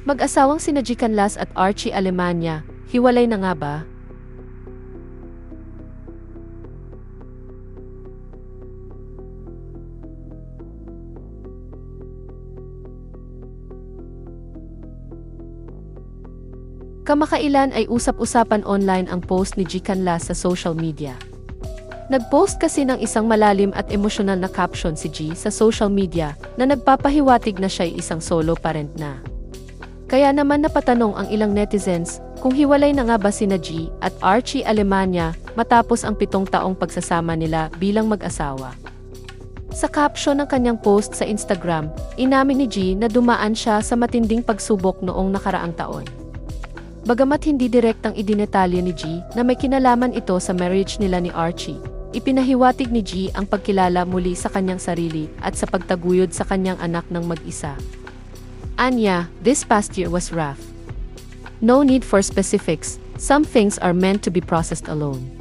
Mag-asawang sina G Canlas at Archie Alemania, hiwalay na nga ba? Kamakailan ay usap-usapan online ang post ni G Canlas sa social media. Nag-post kasi ng isang malalim at emosyonal na caption si G sa social media na nagpapahiwatig na siya'y isang solo parent na. Kaya naman napatanong ang ilang netizens kung hiwalay na nga ba sina G at Archie Alemania matapos ang 7 taong pagsasama nila bilang mag-asawa. Sa caption ng kanyang post sa Instagram, inamin ni G na dumaan siya sa matinding pagsubok noong nakaraang taon. Bagamat hindi direktang idinetalye ni G na may kinalaman ito sa marriage nila ni Archie, ipinahiwatig ni G ang pagkilala muli sa kanyang sarili at sa pagtaguyod sa kanyang anak ng mag-isa. Anya, this past year was rough. No need for specifics, some things are meant to be processed alone.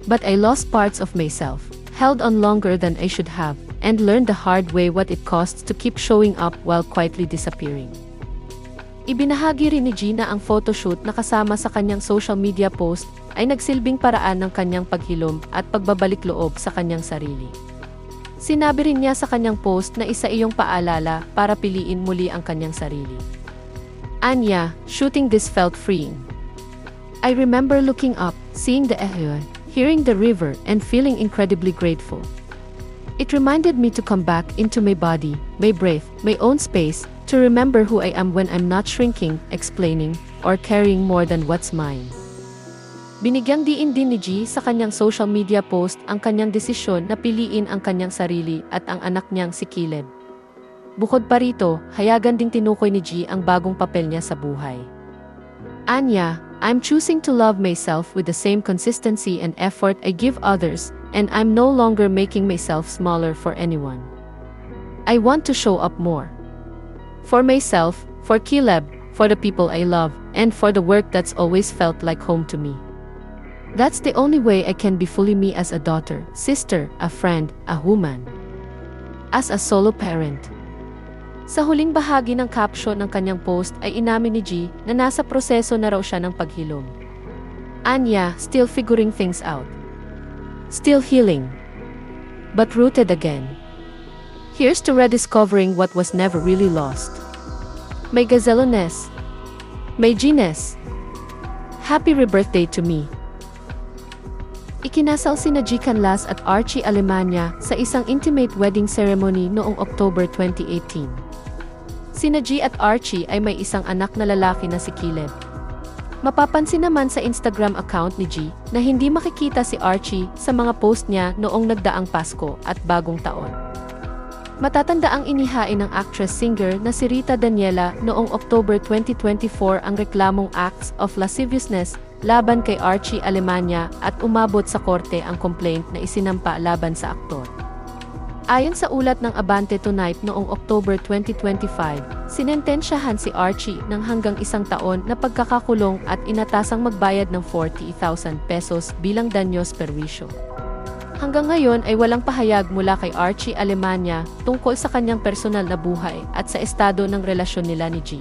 But I lost parts of myself, held on longer than I should have, and learned the hard way what it costs to keep showing up while quietly disappearing. Ibinahagi rin ni G na ang photoshoot na kasama sa kanyang social media post ay nagsilbing paraan ng kanyang paghilom at pagbabalik loob sa kanyang sarili. Sinabi rin niya sa kanyang post na isa iyong paalala para piliin muli ang kanyang sarili. Anya, shooting this felt freeing. I remember looking up, seeing the earth, hearing the river, and feeling incredibly grateful. It reminded me to come back into my body, my breath, my own space, to remember who I am when I'm not shrinking, explaining, or carrying more than what's mine. Binigyang diin din ni G sa kanyang social media post ang kanyang desisyon na piliin ang kanyang sarili at ang anak niyang si Caleb. Bukod pa rito, hayagan ding tinukoy ni G ang bagong papel niya sa buhay. Anya, I'm choosing to love myself with the same consistency and effort I give others, and I'm no longer making myself smaller for anyone. I want to show up more. For myself, for Caleb, for the people I love, and for the work that's always felt like home to me. That's the only way I can be fully me as a daughter, sister, a friend, a woman. As a solo parent. Sa huling bahagi ng caption ng kanyang post ay inamin ni G na nasa proseso na raw siya ng paghilom. Anya, still figuring things out. Still healing. But rooted again. Here's to rediscovering what was never really lost. May gazelle-ness. May G-ness. Happy rebirthday to me. Ikinasal sina G Canlas at Archie Alemania sa isang intimate wedding ceremony noong October 2018. Sina G at Archie ay may isang anak na lalaki na si Caleb. Mapapansin naman sa Instagram account ni G na hindi makikita si Archie sa mga post niya noong nagdaang Pasko at Bagong Taon. Matatanda ang inihain ng actress-singer na si Rita Daniela noong October 2024 ang reklamong acts of lasciviousness laban kay Archie Alemania at umabot sa korte ang complaint na isinampa laban sa aktor. Ayon sa ulat ng Abante Tonight noong October 2025, sinentensyahan si Archie ng hanggang 1 taon na pagkakakulong at inatasang magbayad ng 40,000 pesos bilang danyos perwisyo. Hanggang ngayon ay walang pahayag mula kay Archie Alemania tungkol sa kanyang personal na buhay at sa estado ng relasyon nila ni G.